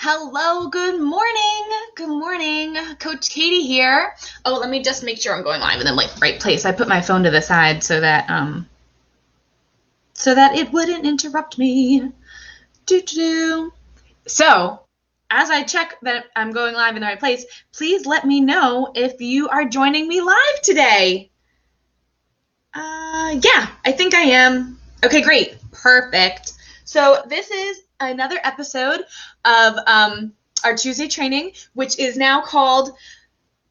Hello, good morning. Good morning. Coach Katie here. Oh, let me just make sure I'm going live in the right place. I put my phone to the side so that it wouldn't interrupt me. Do. So, as I check that I'm going live in the right place, please let me know if you are joining me live today. Yeah, I think I am. Okay, great. Perfect. So this is another episode of our Tuesday training, which is now called,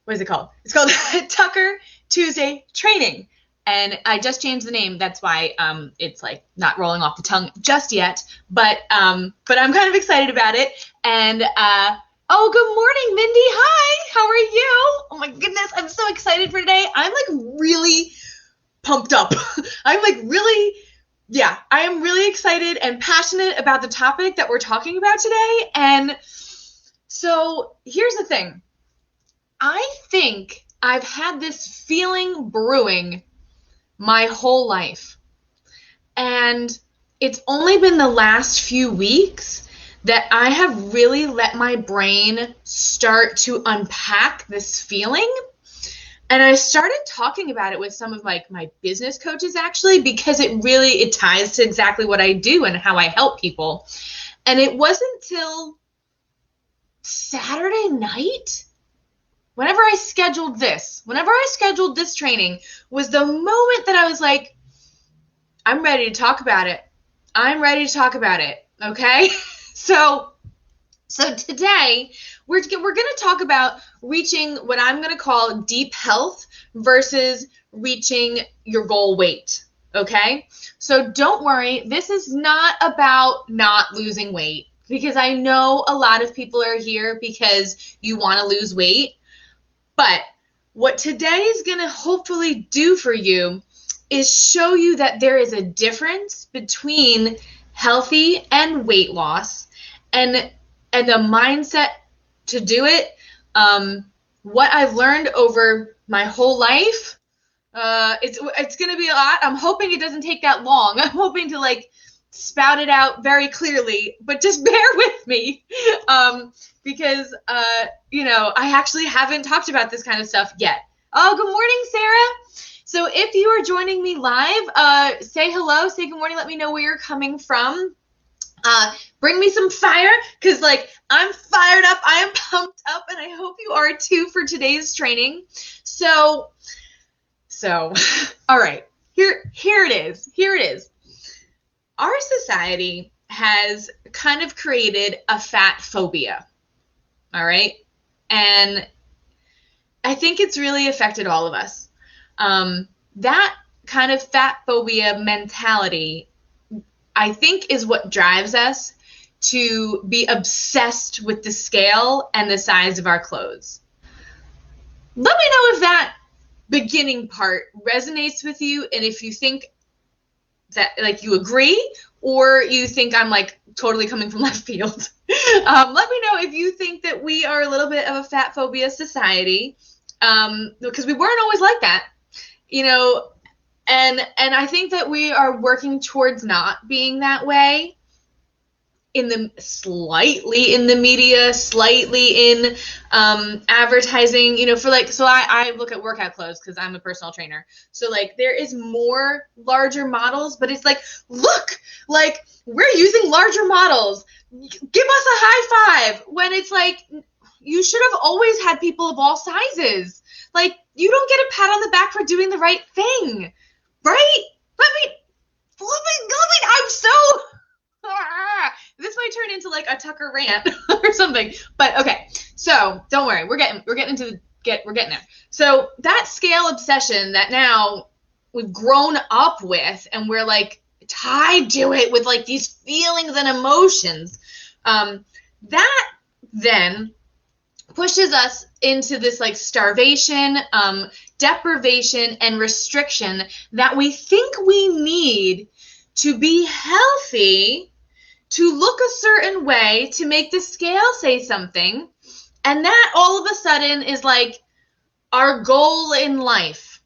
what is it called? It's called Tucker Tuesday Training. And I just changed the name. That's why it's like not rolling off the tongue just yet. But I'm kind of excited about it. And oh, good morning, Mindy. Hi. How are you? Oh my goodness, I'm so excited for today. I'm like really pumped up. I'm like really, yeah, I am really excited and passionate about the topic that we're talking about today. And so here's the thing. I think I've had this feeling brewing my whole life. And it's only been the last few weeks that I have really let my brain start to unpack this feeling. And I started talking about it with some of my business coaches, actually, because it ties to exactly what I do and how I help people. And it wasn't till Saturday night, whenever I scheduled this training, was the moment that I was like, I'm ready to talk about it. I'm ready to talk about it, okay? So today, we're going to talk about reaching what I'm going to call deep health versus reaching your goal weight, okay? So don't worry, this is not about not losing weight, because I know a lot of people are here because you want to lose weight. But what today is going to hopefully do for you is show you that there is a difference between healthy and weight loss, and the mindset to do it. What I've learned over my whole life, it's going to be a lot. I'm hoping it doesn't take that long. I'm hoping to spout it out very clearly, but just bear with me, because I actually haven't talked about this kind of stuff yet. Oh, good morning, Sarah. So if you are joining me live, say hello, say good morning, let me know where you're coming from. Bring me some fire, because I'm fired up, I am pumped up, and I hope you are too for today's training. So all right, here it is. Our society has kind of created a fat phobia, all right? And I think it's really affected all of us. That kind of fat phobia mentality, I think, is what drives us to be obsessed with the scale and the size of our clothes. Let me know if that beginning part resonates with you, and if you think that you agree, or you think I'm totally coming from left field. Let me know if you think that we are a little bit of a fat phobia society, because we weren't always like that, and I think that we are working towards not being that way, slightly in the media, slightly in advertising, so I look at workout clothes because I'm a personal trainer. So there is more larger models, but it's look, we're using larger models. Give us a high five, when it's you should have always had people of all sizes. You don't get a pat on the back for doing the right thing, right? Let me, I'm so... This might turn into a Tucker rant or something, but okay. So don't worry, we're getting there. So that scale obsession that now we've grown up with, and we're tied to it with these feelings and emotions, that then pushes us into this starvation, deprivation, and restriction that we think we need to be healthy, to look a certain way, to make the scale say something, and that all of a sudden is our goal in life.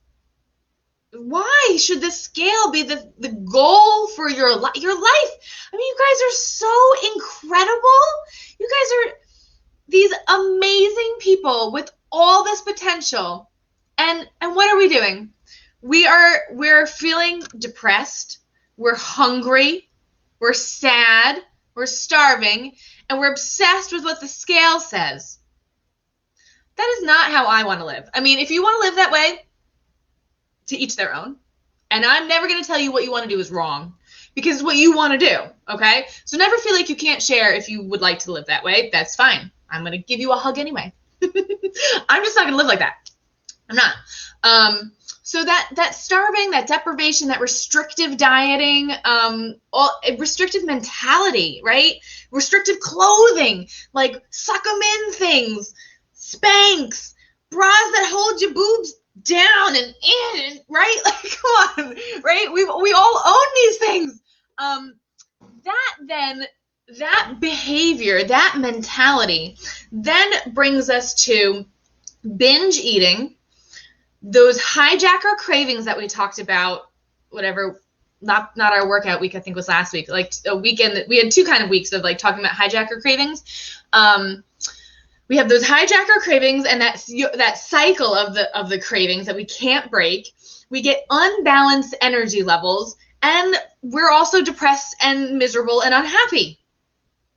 why should the scale be the goal for your life? Your life. I mean, you guys are so incredible. You guys are these amazing people with all this potential. And what are we doing? We're feeling depressed. We're hungry. We're sad. We're starving. And we're obsessed with what the scale says. That is not how I want to live. I mean, if you want to live that way, to each their own. And I'm never going to tell you what you want to do is wrong, because it's what you want to do, okay? So never feel like you can't share if you would like to live that way. That's fine. I'm going to give you a hug anyway. I'm just not going to live like that. I'm not. So that starving, that deprivation, that restrictive dieting, restrictive mentality, right? Restrictive clothing, like suck 'em in things, Spanx, bras that hold your boobs down and in, right? Like, come on, right? We all own these things. That behavior, that mentality, then brings us to binge eating, those hijacker cravings that we talked about, whatever, not our workout week, I think was last week, like a weekend that we had 2 kind of weeks of like talking about hijacker cravings. We have those hijacker cravings and that cycle of the cravings that we can't break. We get unbalanced energy levels, and we're also depressed and miserable and unhappy.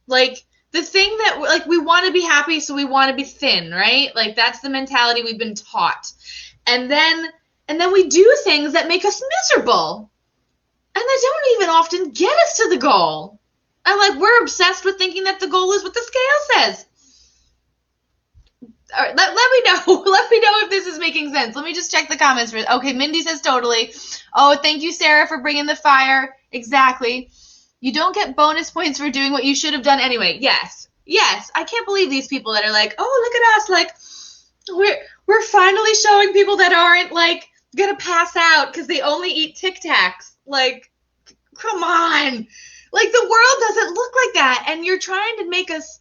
Like the thing that, like, we want to be happy, so we want to be thin, right? Like that's the mentality we've been taught. And then we do things that make us miserable, and they don't even often get us to the goal. And like we're obsessed with thinking that the goal is what the scale says. All right, let me know. Let me know if this is making sense. Let me just check the comments. Okay, Mindy says totally. Oh, thank you, Sarah, for bringing the fire. Exactly. You don't get bonus points for doing what you should have done anyway. Yes. I can't believe these people that are like, oh, look at us. Like, we're finally showing people that aren't, like, going to pass out because they only eat Tic Tacs. Like, come on. Like, the world doesn't look like that. And you're trying to make us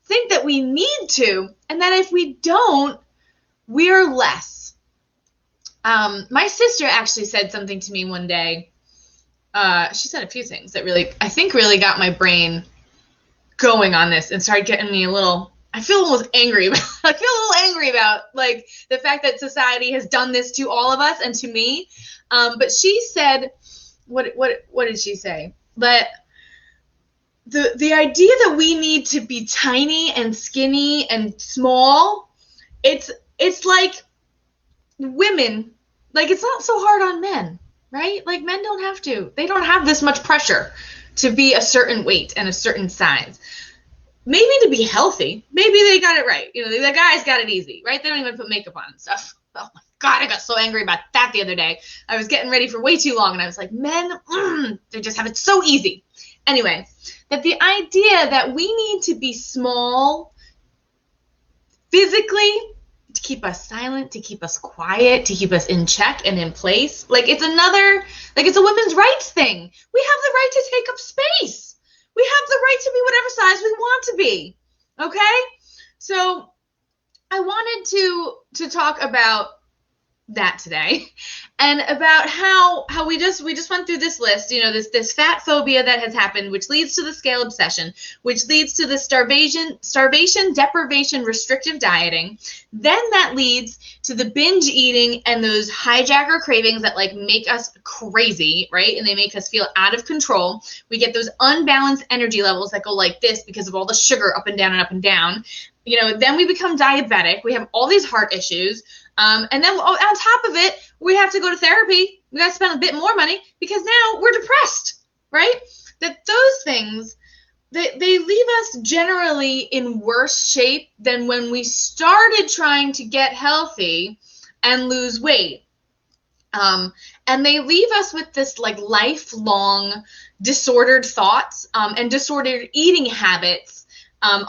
think that we need to, and that if we don't, we're less. My sister actually said something to me one day. She said a few things that I think really got my brain going on this and started getting me I feel almost angry. I feel a little angry about like the fact that society has done this to all of us and to me. But she said, what did she say? That the idea that we need to be tiny and skinny and small, it's like women, like it's not so hard on men, right? Like men don't have to. They don't have this much pressure to be a certain weight and a certain size. Maybe to be healthy. Maybe they got it right. You know, the guys got it easy, right? They don't even put makeup on and stuff. Oh my God, I got so angry about that the other day. I was getting ready for way too long and I was like, men, they just have it so easy. Anyway, that the idea that we need to be small physically to keep us silent, to keep us quiet, to keep us in check and in place, like it's a women's rights thing. We have the right to take up space. We have the right to be whatever size we want to be. Okay? So I wanted to talk about that today, and about how we just went through this list, you know, this fat phobia that has happened, which leads to the scale obsession, which leads to the starvation, deprivation, restrictive dieting. Then that leads to the binge eating and those hijacker cravings that like make us crazy, right? And they make us feel out of control. We get those unbalanced energy levels that go like this because of all the sugar up and down and up and down. You know, then we become diabetic. We have all these heart issues. And then on top of it, we have to go to therapy. We got to spend a bit more money because now we're depressed, right? That those things, they leave us generally in worse shape than when we started trying to get healthy and lose weight. And they leave us with this like lifelong disordered thoughts and disordered eating habits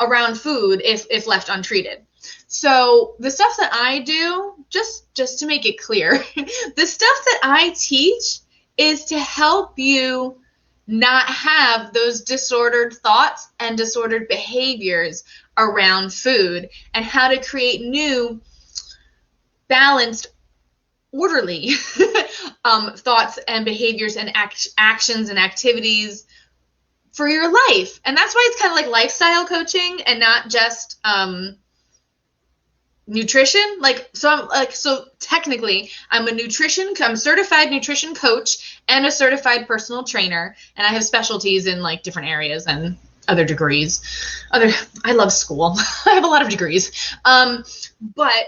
around food if left untreated. So the stuff that I do, just to make it clear, the stuff that I teach is to help you not have those disordered thoughts and disordered behaviors around food, and how to create new, balanced, orderly thoughts and behaviors and actions and activities for your life. And that's why it's kind of like lifestyle coaching and not just nutrition. So technically I'm a certified nutrition coach and a certified personal trainer, and I have specialties in like different areas and other degrees. I love school. I have a lot of degrees. But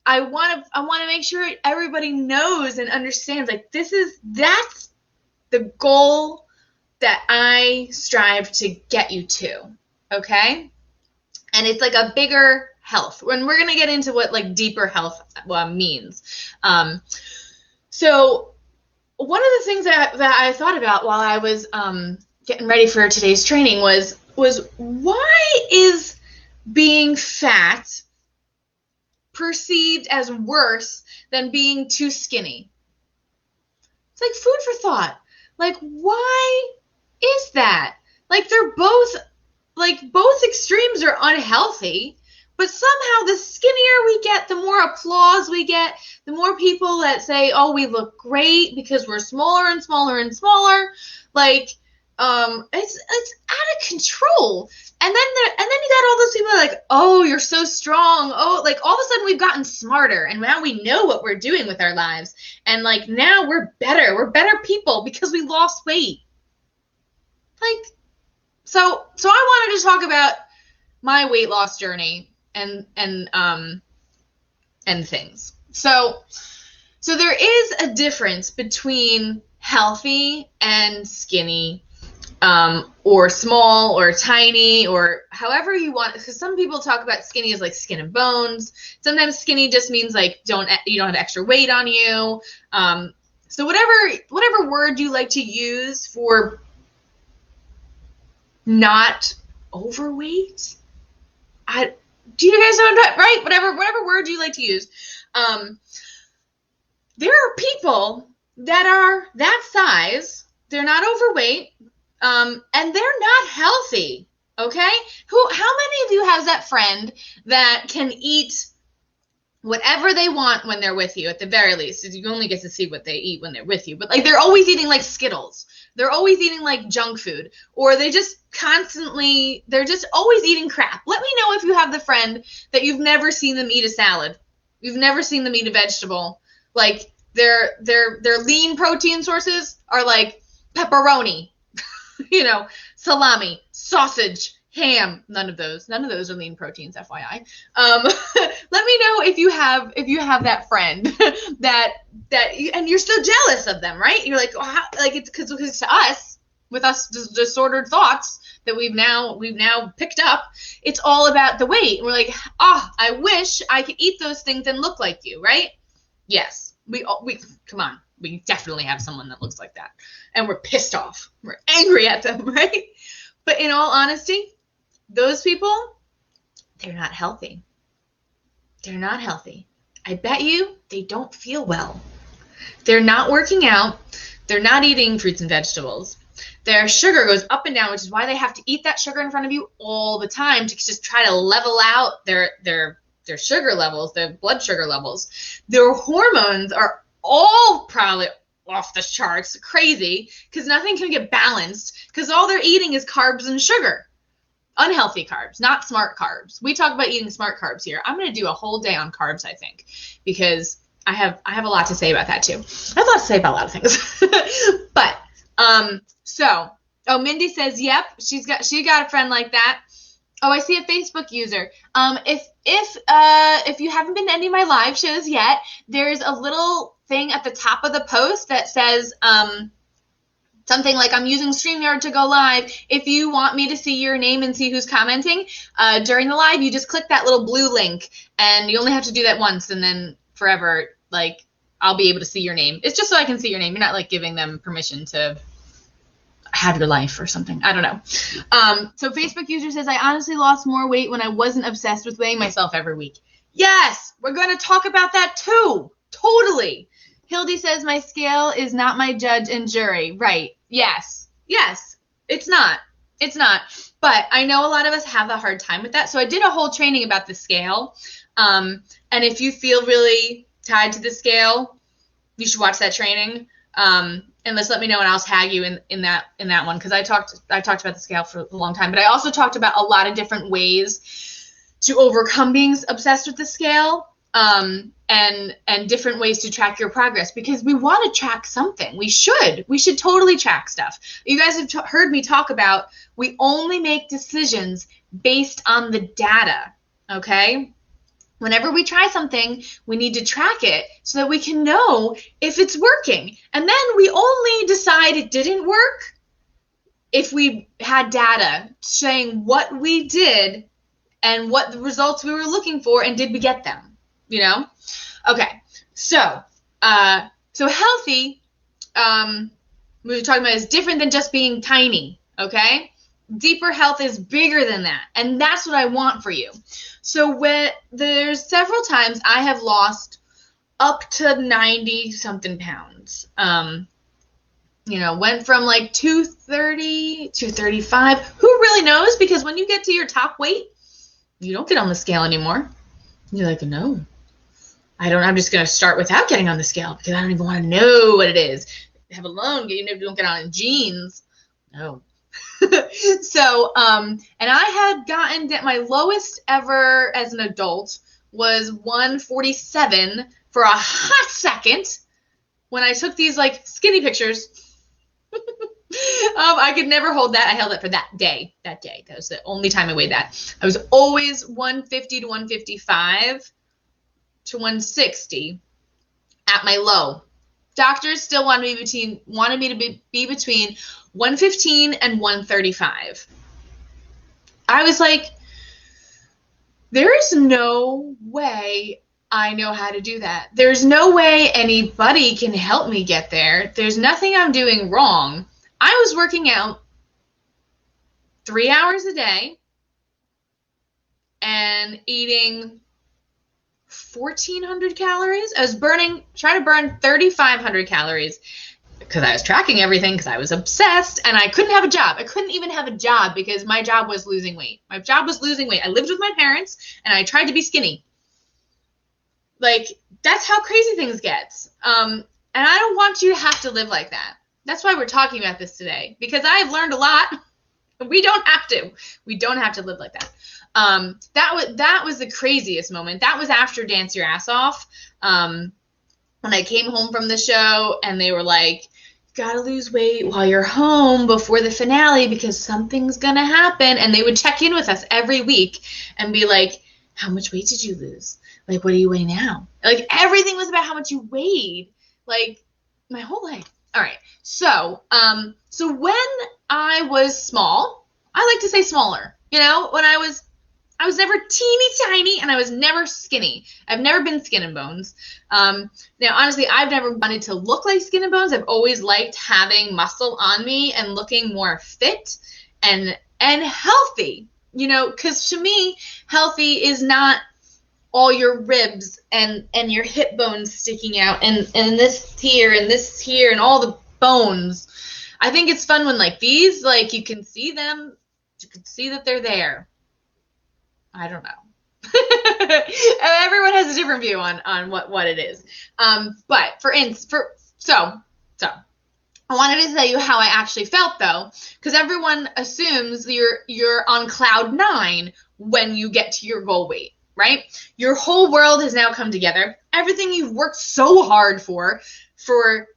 I want to make sure everybody knows and understands, like, that's the goal that I strive to get you to. Okay? And it's like a bigger health. When we're going to get into what like deeper health means. So one of the things that I thought about while I was getting ready for today's training was why is being fat perceived as worse than being too skinny? It's like food for thought. Like, why is that? Like, they're both extremes are unhealthy, but somehow the skinnier we get, the more applause we get, the more people that say, oh, we look great because we're smaller and smaller and smaller. Like, it's out of control. And then you got all those people like, oh, you're so strong. Oh, like all of a sudden we've gotten smarter and now we know what we're doing with our lives. And like now we're better. We're better people because we lost weight. Like, so I wanted to talk about my weight loss journey and things. So there is a difference between healthy and skinny, or small or tiny, or however you want, because some people talk about skinny as like skin and bones. Sometimes skinny just means like you don't have extra weight on you. So whatever word you like to use for not overweight, do you guys know that, right? Whatever word you like to use. There are people that are that size, they're not overweight, and they're not healthy, okay? How many of you have that friend that can eat whatever they want when they're with you, at the very least? You only get to see what they eat when they're with you, but like they're always eating like Skittles. They're always eating like junk food, or they're just always eating crap. Let me know if you have the friend that you've never seen them eat a salad. You've never seen them eat a vegetable. Like their lean protein sources are like pepperoni, salami, sausage, ham. None of those are lean proteins, FYI. Let me know if you have that friend that and you're still jealous of them, right? You're like, oh, it's because to us, with us disordered thoughts that we've now picked up, it's all about the weight. And we're like, I wish I could eat those things and look like you, right? Yes, we come on. We definitely have someone that looks like that, and we're pissed off. We're angry at them, right? But in all honesty, those people, they're not healthy. They're not healthy. I bet you they don't feel well. They're not working out. They're not eating fruits and vegetables. Their sugar goes up and down, which is why they have to eat that sugar in front of you all the time to just try to level out their sugar levels, their blood sugar levels. Their hormones are all probably off the charts, crazy, because nothing can get balanced, because all they're eating is carbs and sugar. Unhealthy carbs, not smart carbs. We talk about eating smart carbs here. I'm going to do a whole day on carbs, I think, because I have a lot to say about that too. I have a lot to say about a lot of things. But Mindy says, yep, she got a friend like that. Oh, I see a Facebook user. If you haven't been to any of my live shows yet, there's a little thing at the top of the post that says something like, I'm using StreamYard to go live. If you want me to see your name and see who's commenting during the live, you just click that little blue link, and you only have to do that once, and then forever, like, I'll be able to see your name. It's just so I can see your name. You're not like giving them permission to have your life or something. I don't know. So Facebook user says, I honestly lost more weight when I wasn't obsessed with weighing myself every week. Yes, we're going to talk about that too. Totally. Hildy says, my scale is not my judge and jury. Right. Yes. It's not. But I know a lot of us have a hard time with that. So I did a whole training about the scale. And if you feel really tied to the scale, You should watch that training. And let's let me know, and I'll tag you in that one, because I talked about the scale for a long time, but I also talked about a lot of different ways to overcome being obsessed with the scale, and different ways to track your progress, because we want to track something. We should totally track stuff. You guys have heard me talk about, we only make decisions based on the data, okay? Whenever we try something, we need to track it so that we can know if it's working. And then we only decide it didn't work if we had data saying what we did and what the results we were looking for, and did we get them, you know? Okay, so healthy, we were talking about, is different than just being tiny, okay? Deeper health is bigger than that, and that's what I want for you. So there's several times I have lost up to 90 something pounds. Went from like 230, 235. Who really knows? Because when you get to your top weight, you don't get on the scale anymore. You're like, no, I'm just going to start without getting on the scale, because I don't even want to know what it is. Have alone, you don't get on in jeans. No. So, and I had gotten my lowest ever as an adult was 147 for a hot second when I took these like skinny pictures. I could never hold that. I held it for that day. That was the only time I weighed that. I was always 150 to 155 to 160 at my low. Doctors still wanted me to be between 115 and 135. I was like, there is no way I know how to do that. There's no way anybody can help me get there. There's nothing I'm doing wrong. I was working out 3 hours a day and eating 1,400 calories. I was trying to burn 3,500 calories, because I was tracking everything, because I was obsessed, and I couldn't have a job. I couldn't even have a job, because my job was losing weight. I lived with my parents, and I tried to be skinny. Like, that's how crazy things get. And I don't want you to have to live like that. That's why we're talking about this today, because I've learned a lot. We don't have to. We don't have to live like that. That was the craziest moment. That was after Dance Your Ass Off. When I came home from the show, and they were like, you gotta lose weight while you're home before the finale, because something's gonna happen. And they would check in with us every week and be like, how much weight did you lose? Like, what do you weigh now? Like, everything was about how much you weighed. Like, my whole life. All right. So when I was small, I like to say smaller, when I was never teeny tiny, and I was never skinny. I've never been skin and bones. Now, honestly, I've never wanted to look like skin and bones. I've always liked having muscle on me and looking more fit and healthy, because to me, healthy is not all your ribs and your hip bones sticking out and this here and all the bones. I think it's fun when like these, like you can see them, you can see that they're there. I don't know. Everyone has a different view on what it is. But so I wanted to tell you how I actually felt, though, because everyone assumes you're on cloud 9 when you get to your goal weight, right? Your whole world has now come together. Everything you've worked so hard for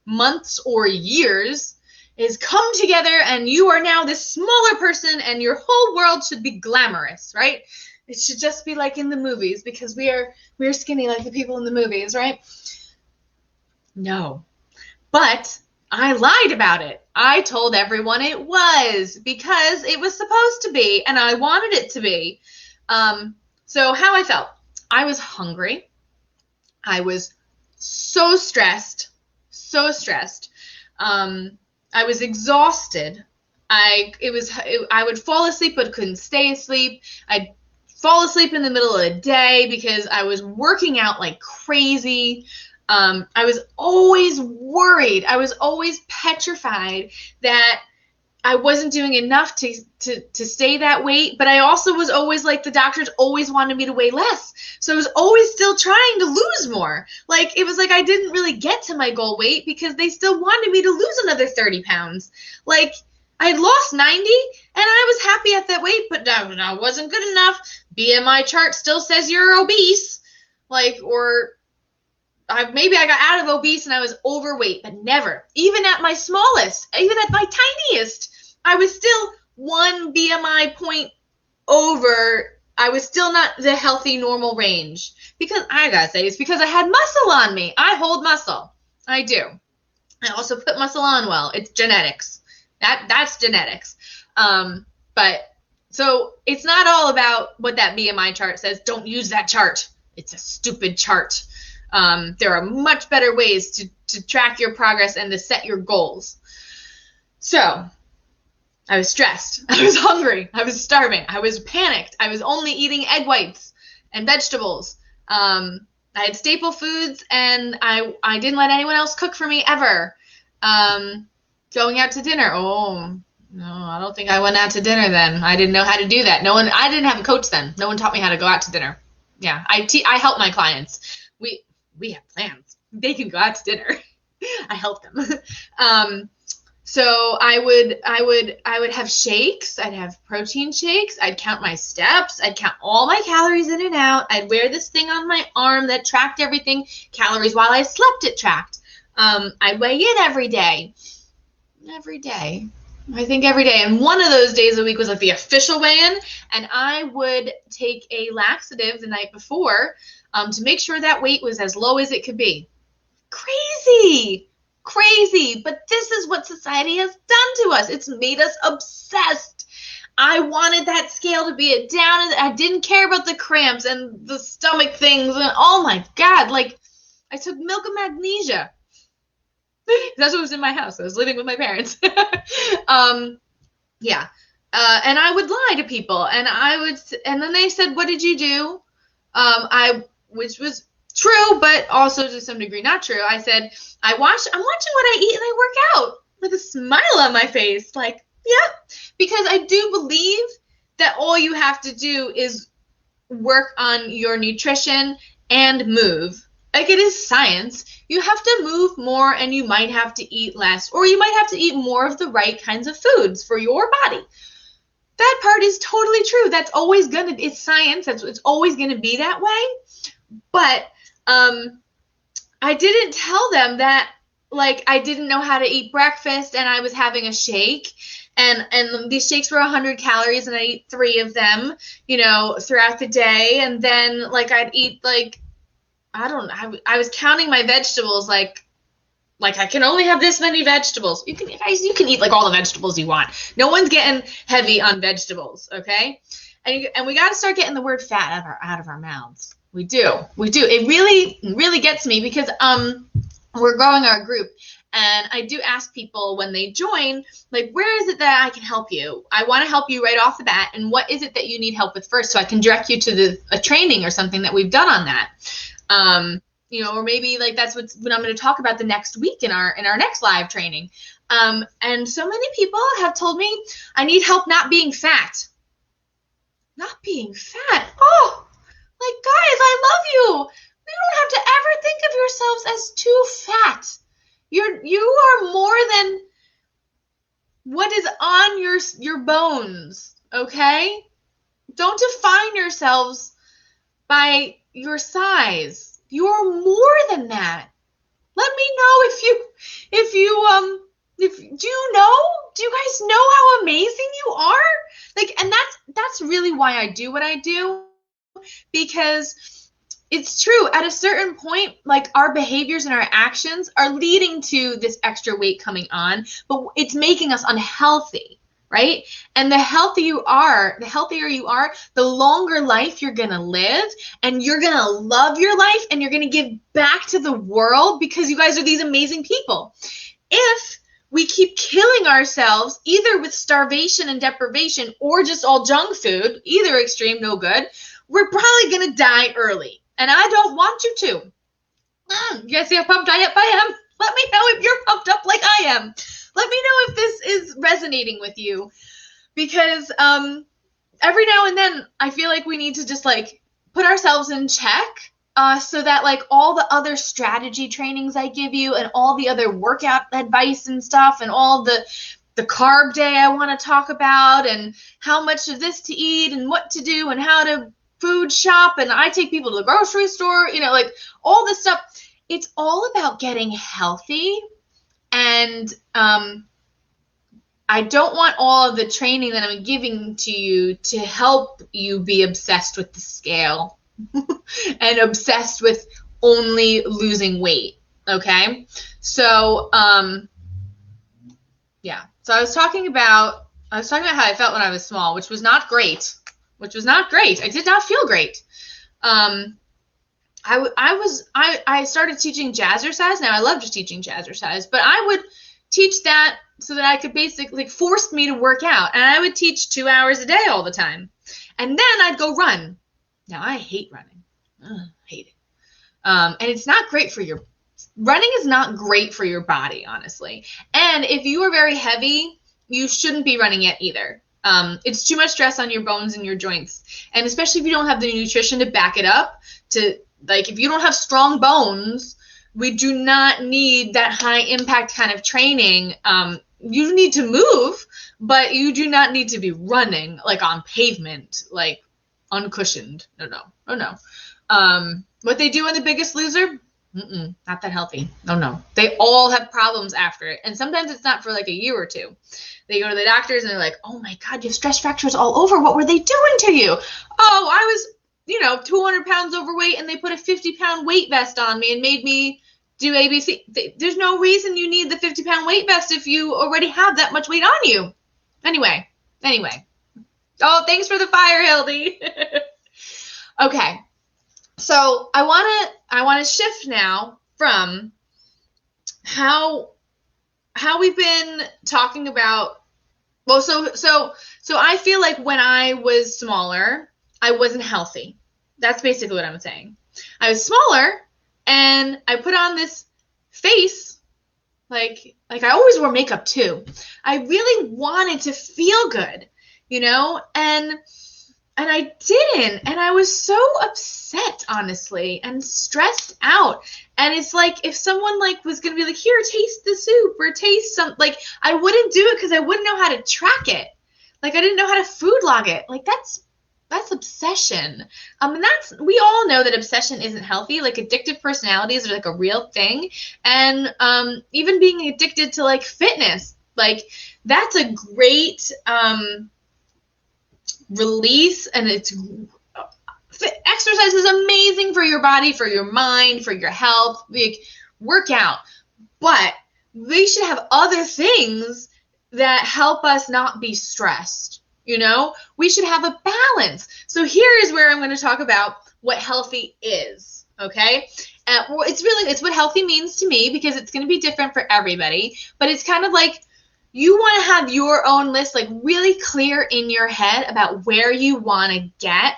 months or years is come together, and you are now this smaller person, and your whole world should be glamorous, right? It should just be like in the movies, because we're skinny like the people in the movies, right? No. But I lied about it. I told everyone it was, because it was supposed to be, and I wanted it to be. So how I felt. I was hungry. I was so stressed. I was exhausted. I would fall asleep but couldn't stay asleep. I'd fall asleep in the middle of the day because I was working out like crazy. I was always worried. I was always petrified that I wasn't doing enough to stay that weight, but I also was always like, the doctors always wanted me to weigh less. So I was always still trying to lose more. Like, it was like I didn't really get to my goal weight because they still wanted me to lose another 30 pounds. Like, I had lost 90 and I was happy at that weight, but that wasn't good enough. BMI chart still says you're obese. Like, or maybe I got out of obese and I was overweight, but never. Even at my smallest, even at my tiniest, I was still 1 BMI point over. I was still not the healthy normal range. Because I gotta say, it's because I had muscle on me. I hold muscle. I do. I also put muscle on well. It's genetics. That's genetics. But so it's not all about what that BMI chart says. Don't use that chart. It's a stupid chart. There are much better ways to track your progress and to set your goals. So I was stressed. I was hungry. I was starving. I was panicked. I was only eating egg whites and vegetables. I had staple foods, and I didn't let anyone else cook for me ever. Going out to dinner. Oh, no, I don't think I went out to dinner then. I didn't know how to do that. I didn't have a coach then. No one taught me how to go out to dinner. Yeah, I help my clients. We have plans. They can go out to dinner. I help them. So I would have shakes. I'd have protein shakes. I'd count my steps. I'd count all my calories in and out. I'd wear this thing on my arm that tracked everything. Calories while I slept, it tracked. I'd weigh in every day. Every day. I think every day. And one of those days a week was like the official weigh-in, and I would take a laxative the night before to make sure that weight was as low as it could be. Crazy, but this is what society has done to us. It's made us obsessed. I wanted that scale to be down, and I didn't care about the cramps and the stomach things, and oh my God, like I took milk of magnesia. That's what was in my house. I was living with my parents. Yeah. And I would lie to people, and then they said, "What did you do?" Which was true, but also to some degree not true. I said, I'm watching what I eat and I work out with a smile on my face. Like, yeah, because I do believe that all you have to do is work on your nutrition and move. Like, it is science. You have to move more, and you might have to eat less, or you might have to eat more of the right kinds of foods for your body. That part is totally true. That's always it's science. It's always gonna be that way. But I didn't tell them that, like, I didn't know how to eat breakfast and I was having a shake, and these shakes were 100 calories and I eat 3 of them, throughout the day. And then, like, I'd eat, like, I don't know, I was counting my vegetables, like I can only have this many vegetables. You can eat like all the vegetables you want. No one's getting heavy on vegetables, okay? And we got to start getting the word fat out of our mouths. We do. It really gets me because we're growing our group, and I do ask people when they join, like, where is it that I can help you? I want to help you right off the bat, and what is it that you need help with first, so I can direct you to a training or something that we've done on that. Or maybe like that's what I'm going to talk about the next week in our next live training. And so many people have told me I need help not being fat. Not being fat. Oh, like, guys, I love you. You don't have to ever think of yourselves as too fat. You are more than what is on your bones, okay? Don't define yourselves by your size. You're more than that. Let me know if do you guys know how amazing you are? Like, and that's really why I do what I do, because it's true. At a certain point, like, our behaviors and our actions are leading to this extra weight coming on, but it's making us unhealthy. Right? And the healthier you are, the longer life you're going to live, and you're going to love your life, and you're going to give back to the world because you guys are these amazing people. If we keep killing ourselves, either with starvation and deprivation or just all junk food, either extreme, no good, we're probably going to die early. And I don't want you to. You guys see how pumped up I am? Let me know if you're pumped up like I am. Let me know if this is resonating with you, because every now and then I feel like we need to just like put ourselves in check, so that like all the other strategy trainings I give you and all the other workout advice and stuff and all the carb day I want to talk about and how much of this to eat and what to do and how to food shop, and I take people to the grocery store, you know, like all this stuff. It's all about getting healthy, and I don't want all of the training that I'm giving to you to help you be obsessed with the scale and obsessed with only losing weight. Okay. So, yeah. So I was talking about how I felt when I was small, which was not great. I did not feel great. I started teaching jazzercise. Now I loved teaching jazzercise, but I would teach that so that I could basically force me to work out. And I would teach 2 hours a day all the time. And then I'd go run. Now I hate running. Hate it. And it's not great for running is not great for your body, honestly. And if you are very heavy, you shouldn't be running it either. It's too much stress on your bones and your joints. And especially if you don't have the nutrition to back it up, if you don't have strong bones, we do not need that high impact kind of training. You need to move, but you do not need to be running like on pavement, like uncushioned. No. What they do in The Biggest Loser, not that healthy. No. They all have problems after it. And sometimes it's not for like a year or two. They go to the doctors and they're like, oh my God, you have stress fractures all over. What were they doing to you? Oh, I was, 200 pounds overweight, and they put a 50-pound weight vest on me and made me do ABC. There's no reason you need the 50-pound weight vest if you already have that much weight on you. Anyway. Oh, thanks for the fire, Hildy. Okay. So I want to shift now from how we've been talking about. Well, so I feel like when I was smaller, I wasn't healthy. That's basically what I'm saying. I was smaller, and I put on this face, like I always wore makeup too. I really wanted to feel good, and I didn't, and I was so upset, honestly, and stressed out. And it's like if someone was gonna be like, here, taste the soup or taste some, I wouldn't do it because I wouldn't know how to track it. I didn't know how to food log it. That's obsession. And we all know that obsession isn't healthy. Addictive personalities are a real thing. And even being addicted to fitness, that's a great release, and exercise is amazing for your body, for your mind, for your health. Work out. But we should have other things that help us not be stressed. We should have a balance. So here is where I'm going to talk about what healthy is. Okay. It's what healthy means to me, because it's going to be different for everybody, but it's kind of like you want to have your own list, really clear in your head about where you want to get.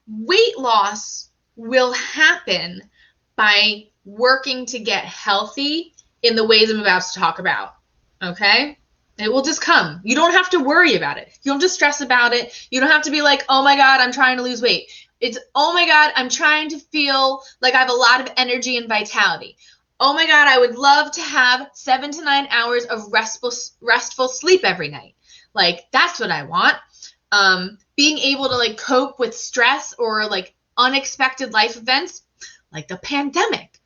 Weight loss will happen by working to get healthy in the ways I'm about to talk about. Okay. It will just come. You don't have to worry about it. You don't have to stress about it. You don't have to be like, oh my God, I'm trying to lose weight. It's, oh my God, I'm trying to feel like I have a lot of energy and vitality. Oh my God, I would love to have 7 to 9 hours of restful sleep every night. That's what I want. Being able to cope with stress or unexpected life events, like the pandemic.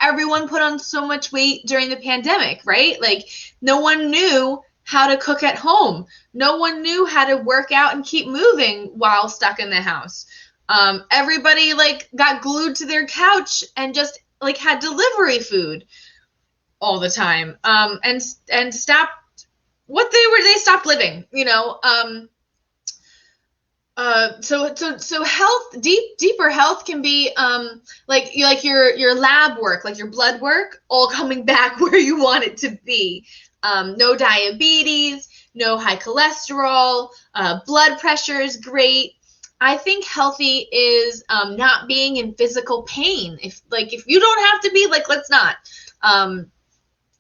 Everyone put on so much weight during the pandemic, right? No one knew how to cook at home. No one knew how to work out and keep moving while stuck in the house. Everybody got glued to their couch and just had delivery food all the time. And stopped what they stopped living, So health, deeper health can be your lab work, your blood work, all coming back where you want it to be. No diabetes, no high cholesterol, blood pressure is great. I think healthy is not being in physical pain. If you don't have to be, let's not.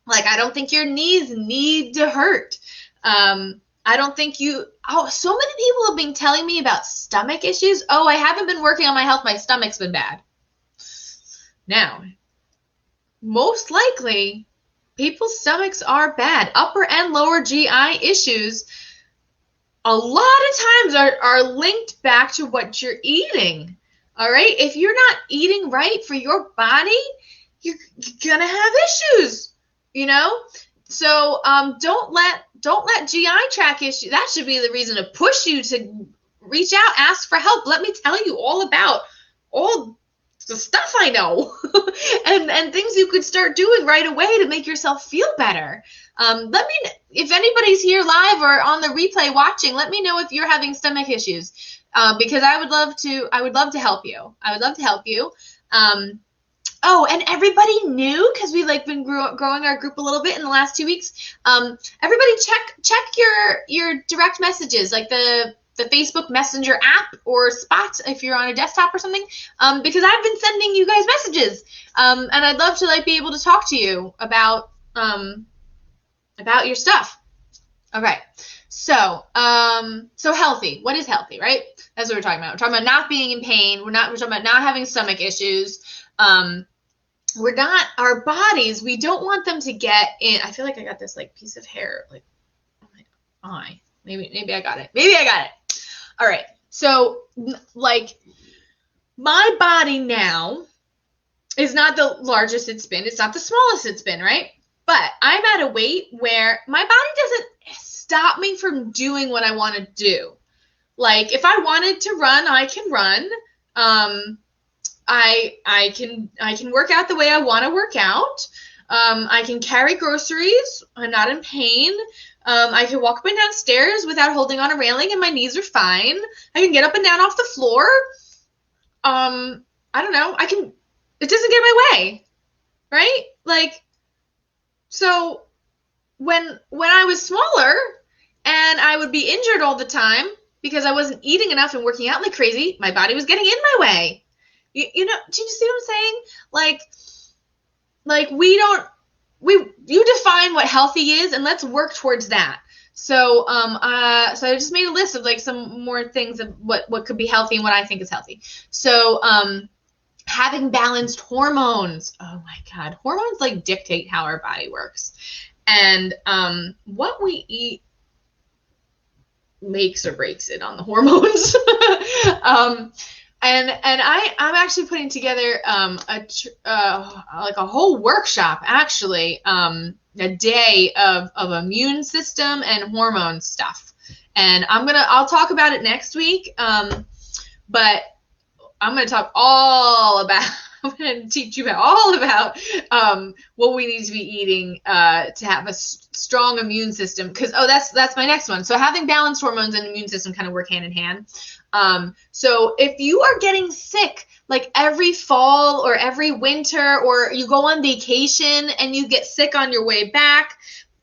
Like, I don't think your knees need to hurt. I don't think so many people have been telling me about stomach issues. Oh, I haven't been working on my health. My stomach's been bad. Now, most likely, people's stomachs are bad. Upper and lower GI issues, a lot of times are linked back to what you're eating. All right? If you're not eating right for your body, you're going to have issues, you know? So don't let GI tract issues, that should be the reason to push you to reach out, ask for help. Let me tell you all about all the stuff I know and things you could start doing right away to make yourself feel better. Let me, if anybody's here live or on the replay watching, let me know if you're having stomach issues, because I would love to help you. I would love to help you. Oh, and everybody knew, because we've been growing our group a little bit in the last 2 weeks. Everybody check your direct messages, like the Facebook Messenger app or Spot if you're on a desktop or something, because I've been sending you guys messages, and I'd love to be able to talk to you about your stuff. Okay, so healthy. What is healthy, right? That's what we're talking about. We're talking about not being in pain. We're talking about not having stomach issues. Our bodies, we don't want them to get in. I feel like I got this piece of hair on my eye. Maybe I got it. All right. So my body now is not the largest it's been. It's not the smallest it's been, right? But I'm at a weight where my body doesn't stop me from doing what I want to do. Like, if I wanted to run, I can run. I can work out the way I want to work out. I can carry groceries. I'm not in pain. I can walk up and down stairs without holding on a railing, and my knees are fine. I can get up and down off the floor. I don't know. It doesn't get in my way, right? So when I was smaller and I would be injured all the time because I wasn't eating enough and working out like crazy, my body was getting in my way. You know, do you see what I'm saying? You define what healthy is, and let's work towards that. So I just made a list of some more things of what could be healthy and what I think is healthy. So having balanced hormones. Oh my God, hormones dictate how our body works, and what we eat makes or breaks it on the hormones. And I'm actually putting together a whole workshop, actually, a day of immune system and hormone stuff. And I'll talk about it next week. But I'm going to talk I'm going to teach you all about what we need to be eating to have a strong immune system. Because that's my next one. So having balanced hormones and immune system kind of work hand in hand. So if you are getting sick every fall or every winter, or you go on vacation and you get sick on your way back,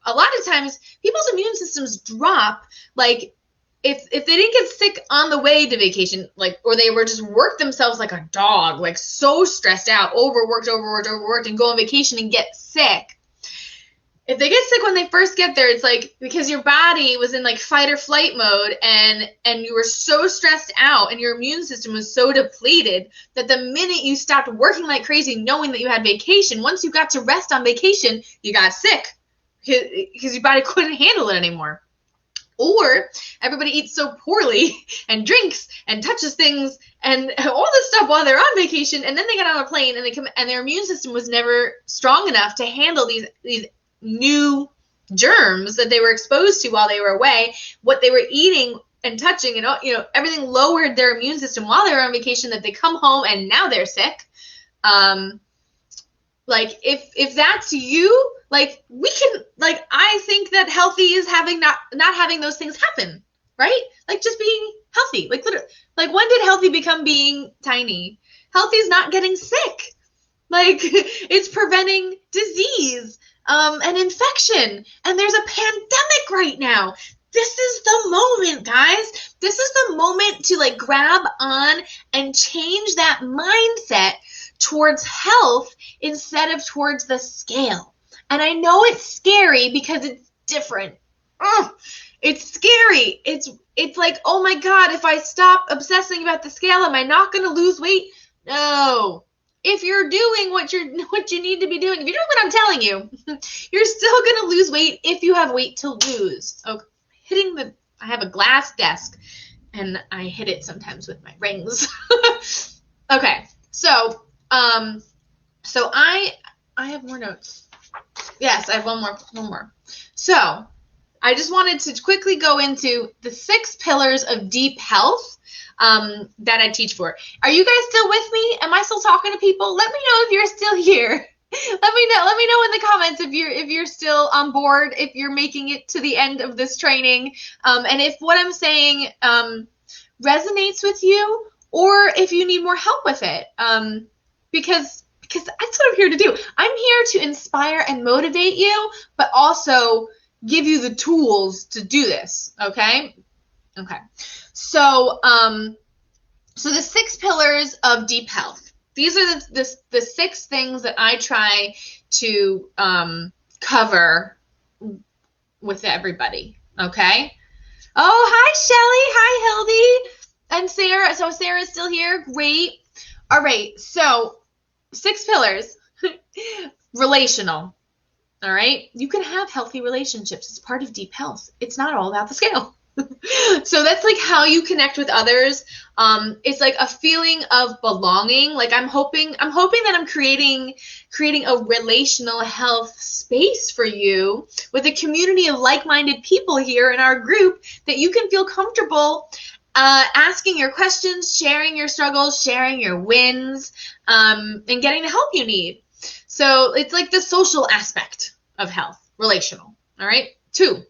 a lot of times people's immune systems drop. If they didn't get sick on the way to vacation, or they were just worked themselves like a dog, so stressed out, overworked, and go on vacation and get sick. If they get sick when they first get there, it's because your body was in fight or flight mode, and you were so stressed out and your immune system was so depleted that the minute you stopped working like crazy knowing that you had vacation, once you got to rest on vacation, you got sick because your body couldn't handle it anymore. Or everybody eats so poorly and drinks and touches things and all this stuff while they're on vacation, and then they get on a plane and they come, and their immune system was never strong enough to handle these new germs that they were exposed to while they were away. What they were eating and touching and everything lowered their immune system while they were on vacation, that they come home and now they're sick. If that's you, we can, I think that healthy is not having those things happen, right? Just being healthy. Literally, when did healthy become being tiny? Healthy is not getting sick. It's preventing disease and infection. And there's a pandemic right now. This is the moment, guys. This is the moment to grab on and change that mindset towards health instead of towards the scale. And I know it's scary because it's different. Ugh, it's scary. It's like, oh my God, if I stop obsessing about the scale, am I not going to lose weight? No. If you're doing what you need to be doing, if you're doing what I'm telling you, you're still going to lose weight if you have weight to lose. Okay, I have a glass desk, and I hit it sometimes with my rings. Okay, so I have more notes. Yes, I have one more. So I just wanted to quickly go into the 6 pillars of deep health that I teach for. Are you guys still with me? Am I still talking to people? Let me know if you're still here. Let me know in the comments if you're still on board, if you're making it to the end of this training, and if what I'm saying resonates with you, or if you need more help with it, because that's what I'm here to do. I'm here to inspire and motivate you, but also give you the tools to do this. Okay. So the 6 pillars of deep health. These are the 6 things that I try to cover with everybody. Okay. Oh, hi, Shelly. Hi, Hildy. And Sarah. So Sarah's still here. Great. All right. So 6 pillars. Relational. All right. You can have healthy relationships. It's part of deep health. It's not all about the scale. So that's like how you connect with others. It's like a feeling of belonging. Like I'm hoping that I'm creating a relational health space for you with a community of like-minded people here in our group that you can feel comfortable asking your questions, sharing your struggles, sharing your wins, and getting the help you need. So it's like the social aspect of health, relational. All right. 2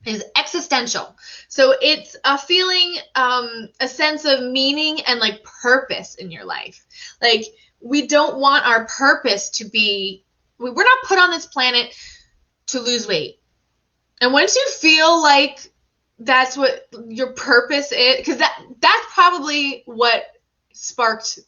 is existential. So it's a feeling, a sense of meaning and like purpose in your life. Like we don't want our purpose to be, we're not put on this planet to lose weight. And once you feel like that's what your purpose is, because that's probably what sparked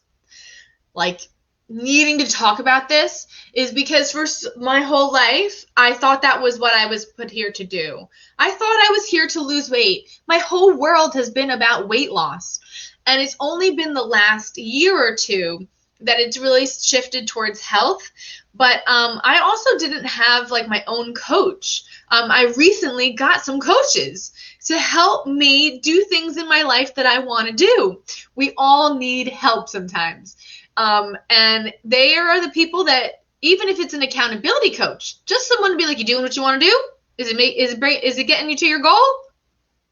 like needing to talk about this, is because for my whole life, I thought that was what I was put here to do. I thought I was here to lose weight. My whole world has been about weight loss. And it's only been the last year or 2 that it's really shifted towards health. But I also didn't have like my own coach. I recently got some coaches to help me do things in my life that I want to do. We all need help sometimes. And they are the people that, even if it's an accountability coach, just someone to be like, you doing what you want to do? Is it getting you to your goal?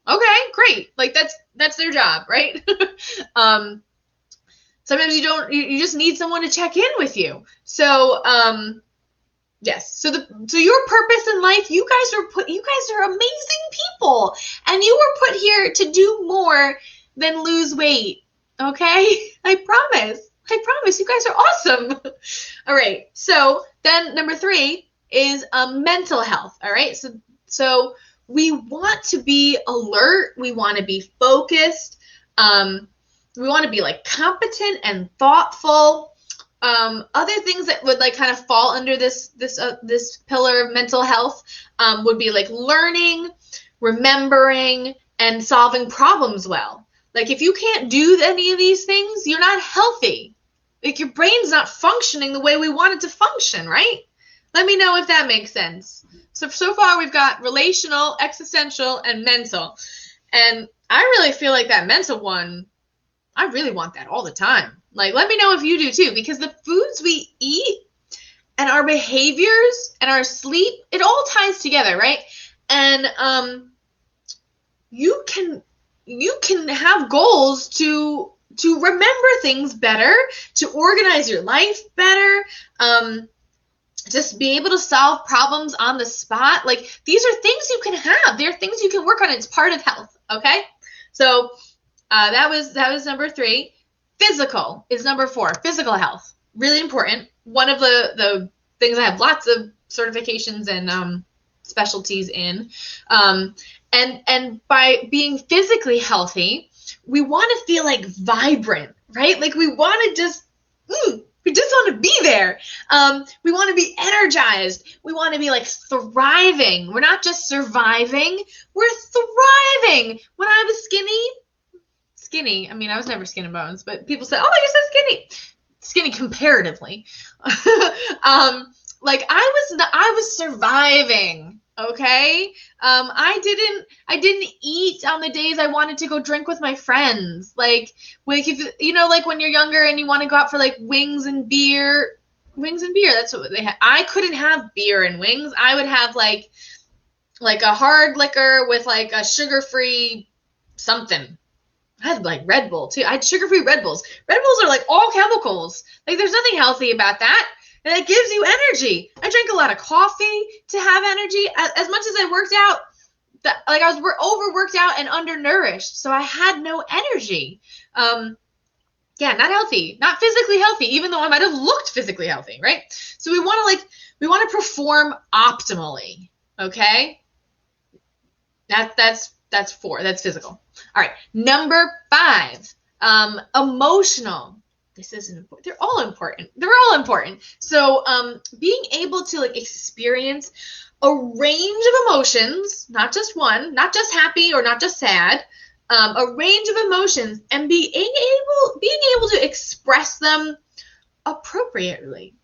Okay, great. Like that's their job, right? Sometimes you just need someone to check in with you. So, yes. So your purpose in life, you guys are amazing people, and you were put here to do more than lose weight. Okay? I promise. You guys are awesome. All right. So then number 3 is mental health. All right. So we want to be alert. We want to be focused. We want to be like competent and thoughtful. Other things that would like kind of fall under this pillar of mental health would be like learning, remembering, and solving problems well. Like if you can't do any of these things, you're not healthy. Like your brain's not functioning the way we want it to function, right? Let me know if that makes sense. So far we've got relational, existential, and mental. And I really feel like that mental one, I really want that all the time. Like, let me know if you do too, because the foods we eat and our behaviors and our sleep, it all ties together, right? And you can have goals to remember things better, to organize your life better, just be able to solve problems on the spot. Like, these are things you can have. They're things you can work on. It's part of health, okay? So that was number 3. Physical is number 4. Physical health, really important. One of the things I have lots of certifications and specialties in. And by being physically healthy, we want to feel like vibrant, right? Like we want to just We just want to be there. We want to be energized. We want to be like thriving. We're not just surviving. We're thriving. When I was skinny, I mean, I was never skin and bones, but people say, oh, you're so skinny. Skinny comparatively. Like I was surviving. Okay. I didn't eat on the days I wanted to go drink with my friends. Like if you know, like when you're younger and you want to go out for like wings and beer, that's what they had. I couldn't have beer and wings. I would have like a hard liquor with like a sugar-free something. I had like Red Bull too. I had sugar-free Red Bulls. Red Bulls are like all chemicals. Like there's nothing healthy about that. And it gives you energy. I drank a lot of coffee to have energy. As much as I worked out, like I was overworked out and undernourished, so I had no energy. Yeah, not healthy, not physically healthy, even though I might have looked physically healthy, right? So we want to perform optimally, okay? That's 4. That's physical. All right, number 5, emotional. This isn't important. They're all important. So being able to like experience a range of emotions, not just one, not just happy or not just sad, a range of emotions, and being able to express them appropriately,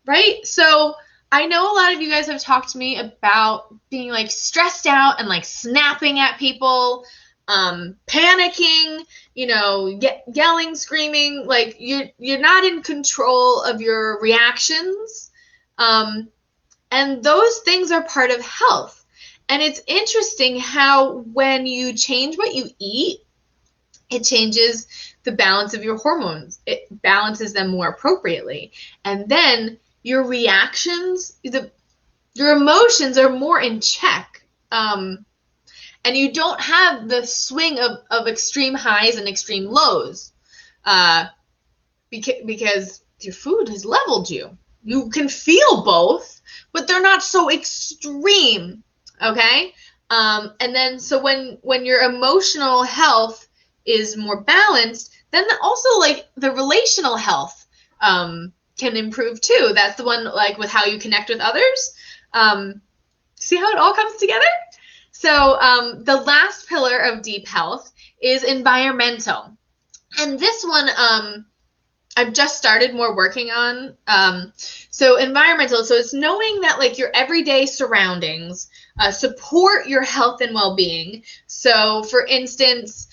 right? So I know a lot of you guys have talked to me about being like stressed out and like snapping at people, panicking, you know, yelling, screaming, like you're not in control of your reactions. And those things are part of health. And it's interesting how when you change what you eat, it changes the balance of your hormones. It balances them more appropriately. And then your reactions, your emotions are more in check. And you don't have the swing of extreme highs and extreme lows because your food has leveled you. You can feel both, but they're not so extreme, okay? And then so when your emotional health is more balanced, then also like the relational health can improve too. That's the one like with how you connect with others. See how it all comes together? So the last pillar of deep health is environmental. And this one I've just started more working on. So environmental, so it's knowing that like your everyday surroundings support your health and well-being. So for instance,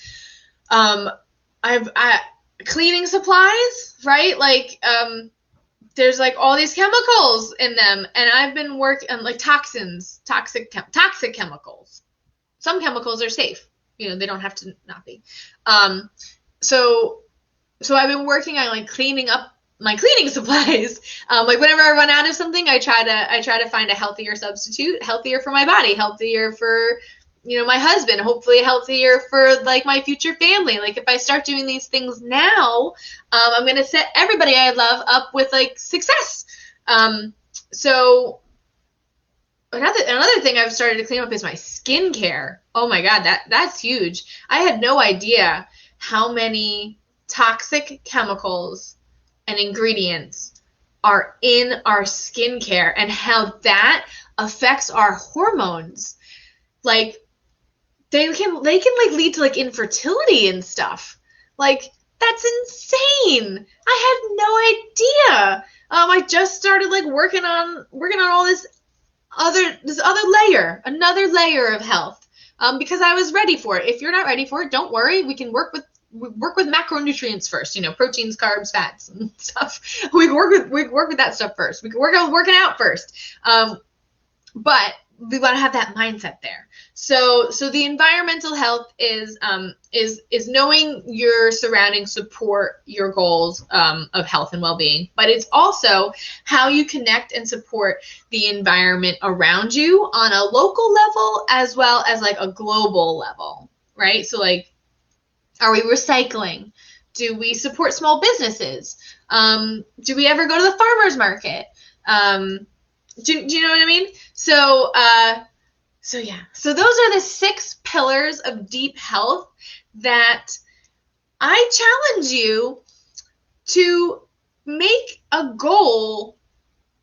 cleaning supplies, right? Like there's like all these chemicals in them, and I've been working on like toxic chemicals. Some chemicals are safe, you know, they don't have to not be. So I've been working on like cleaning up my cleaning supplies. Like whenever I run out of something, I try to find a healthier substitute, healthier for my body, healthier for, you know, my husband, hopefully healthier for like my future family. Like if I start doing these things now, I'm going to set everybody I love up with like success. So another thing I've started to clean up is my skincare. Oh my God, that's huge. I had no idea how many toxic chemicals and ingredients are in our skincare and how that affects our hormones. Like they can like lead to like infertility and stuff. Like that's insane. I had no idea. I just started like working on all this another layer of health. Because I was ready for it. If you're not ready for it, don't worry. We can work with macronutrients first, you know, proteins, carbs, fats, and stuff. We can work with that stuff first. We can work on working out first. But we want to have that mindset there. So the environmental health is knowing your surroundings support your goals of health and well-being, but it's also how you connect and support the environment around you on a local level as well as like a global level, right? So like, are we recycling? Do we support small businesses? Do we ever go to the farmer's market? Do you know what I mean? So yeah. So those are the 6 pillars of deep health that I challenge you to make a goal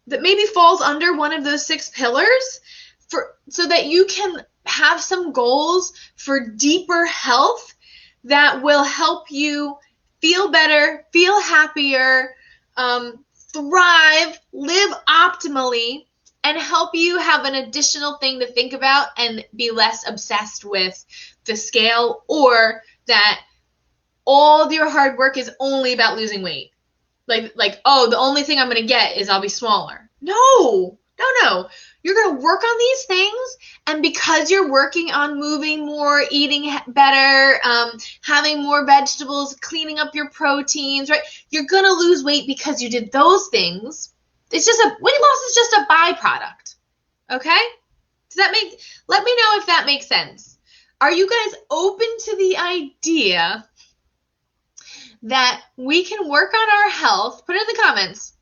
that maybe falls under one of those 6 pillars so that you can have some goals for deeper health that will help you feel better, feel happier, thrive, live optimally, and help you have an additional thing to think about and be less obsessed with the scale, or that all of your hard work is only about losing weight. Like, oh, the only thing I'm going to get is I'll be smaller. No. You're going to work on these things, and because you're working on moving more, eating better, having more vegetables, cleaning up your proteins, right? You're going to lose weight because you did those things. Weight loss is just a byproduct. Okay? Let me know if that makes sense. Are you guys open to the idea that we can work on our health? Put it in the comments.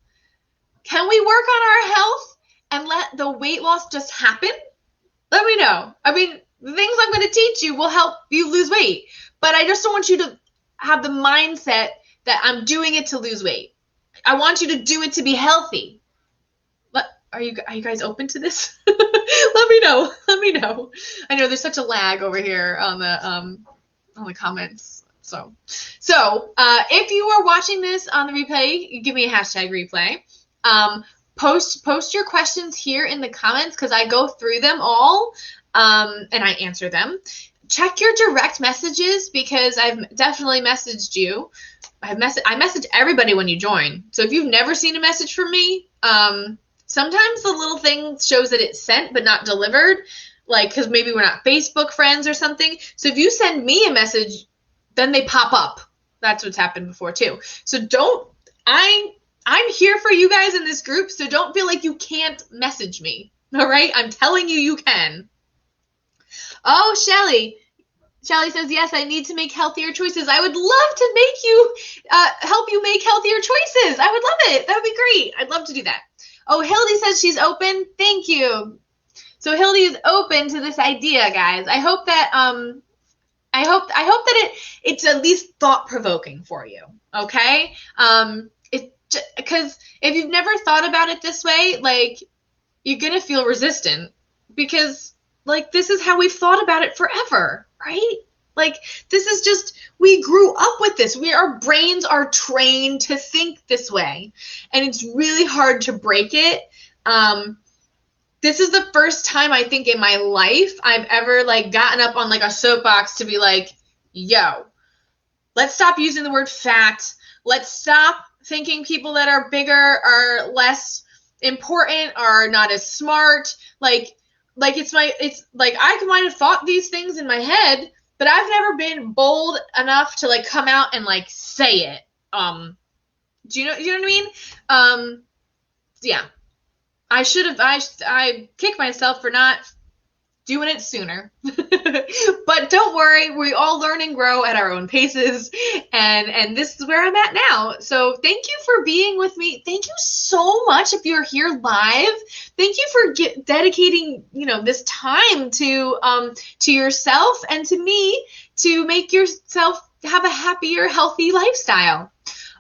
Can we work on our health and let the weight loss just happen? Let me know. I mean, the things I'm going to teach you will help you lose weight, but I just don't want you to have the mindset that I'm doing it to lose weight. I want you to do it to be healthy. Are you guys open to this? Let me know. I know there's such a lag over here on the comments. So if you are watching this on the replay, you give me a hashtag replay. Post your questions here in the comments, because I go through them all and I answer them. Check your direct messages, because I've definitely messaged you. I message everybody when you join. So if you've never seen a message from me, sometimes the little thing shows that it's sent but not delivered, like because maybe we're not Facebook friends or something. So if you send me a message, then they pop up. That's what's happened before too. So I'm here for you guys in this group, so don't feel like you can't message me. All right? I'm telling you can. Oh, Shelly. Shelly says, yes, I need to make healthier choices. I would love to make you, help you make healthier choices. I would love it. That would be great. I'd love to do that. Oh, Hildy says she's open. Thank you. So Hildy is open to this idea, guys. I hope that it's at least thought-provoking for you. Okay? Because if you've never thought about it this way, like, you're going to feel resistant, because, like, this is how we've thought about it forever, right? Like, this is just, we grew up with this. Our brains are trained to think this way, and it's really hard to break it. This is the first time I think in my life I've ever, like, gotten up on, like, a soapbox to be like, yo, let's stop using the word fat. Let's stop thinking people that are bigger are less important, are not as smart. Like it's like I might have thought these things in my head, but I've never been bold enough to, like, come out and, like, say it. Do you know what I mean? Yeah. I kick myself for not doing it sooner. But don't worry, we all learn and grow at our own paces, and this is where I'm at now. So thank you for being with me. Thank you so much if you're here live. Thank you for dedicating, this time to yourself and to me to make yourself have a happier, healthy lifestyle.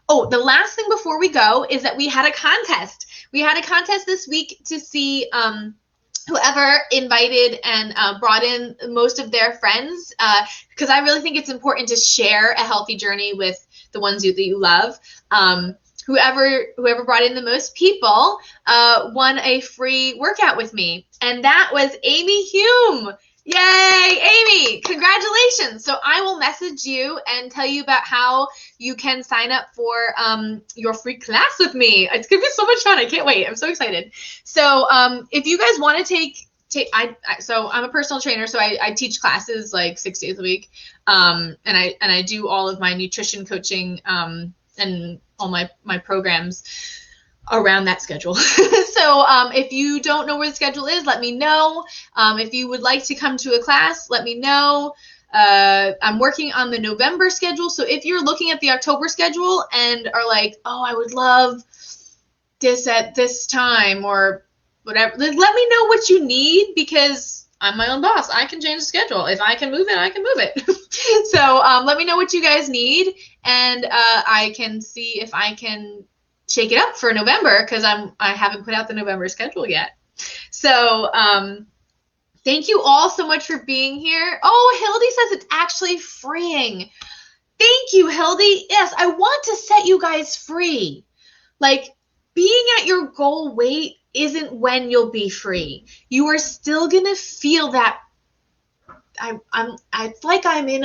Oh, the last thing before we go is that we had a contest. We had a contest this week to see whoever invited and brought in most of their friends, because I really think it's important to share a healthy journey with the ones that you love. Whoever brought in the most people won a free workout with me, and that was Amy Hume. Yay, Amy! Congratulations! So I will message you and tell you about how you can sign up for your free class with me. It's gonna be so much fun. I can't wait. I'm so excited. So if you guys want to take, so I'm a personal trainer, so I teach classes like 6 days a week, and I do all of my nutrition coaching and all my programs around that schedule. So if you don't know where the schedule is, let me know. If you would like to come to a class, let me know. I'm working on the November schedule, so if you're looking at the October schedule and are like, oh, I would love this at this time or whatever, let me know what you need, because I'm my own boss. I can change the schedule. If I can move it, I can move it. So let me know what you guys need, and I can see if I can shake it up for November because I haven't put out the November schedule yet. So thank you all so much for being here. Oh, Hildy says it's actually freeing. Thank you, Hildy. Yes, I want to set you guys free. Like, being at your goal weight isn't when you'll be free. You are still gonna feel that. It's like I'm in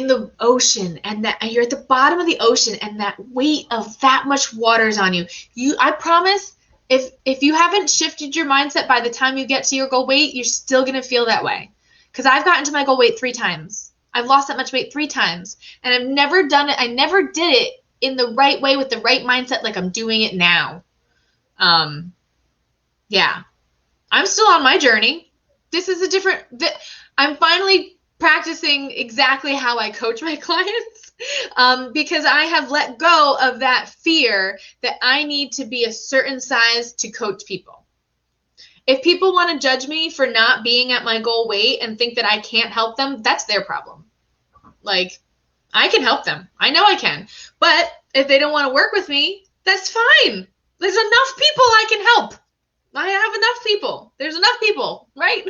the ocean, and that you're at the bottom of the ocean, and that weight of that much water is on you. I promise, if you haven't shifted your mindset by the time you get to your goal weight, you're still gonna feel that way. Because I've gotten to my goal weight 3 times. I've lost that much weight 3 times, and I've never done it. I never did it in the right way with the right mindset like I'm doing it now. Yeah. I'm still on my journey. This is I'm finally practicing exactly how I coach my clients because I have let go of that fear that I need to be a certain size to coach people. If people want to judge me for not being at my goal weight and think that I can't help them, that's their problem. Like, I can help them. I know I can. But if they don't want to work with me, that's fine. There's enough people I can help. I have enough people. There's enough people, right?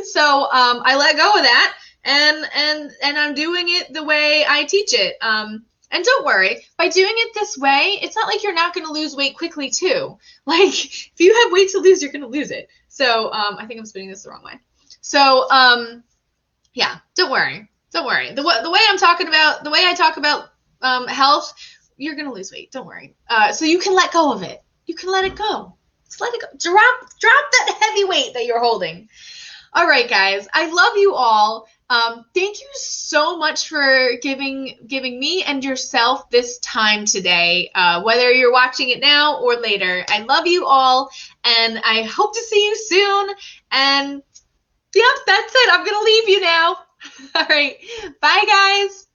So I let go of that, and I'm doing it the way I teach it. And don't worry, by doing it this way, it's not like you're not going to lose weight quickly too. Like, if you have weight to lose, you're going to lose it. So I think I'm spinning this the wrong way. So yeah, don't worry. Don't worry. The way I talk about health, you're going to lose weight. Don't worry. So you can let go of it. You can let it go. Just let it go. Drop that heavy weight that you're holding. All right, guys. I love you all. Thank you so much for giving me and yourself this time today, whether you're watching it now or later. I love you all, and I hope to see you soon. And yeah, that's it. I'm going to leave you now. All right. Bye, guys.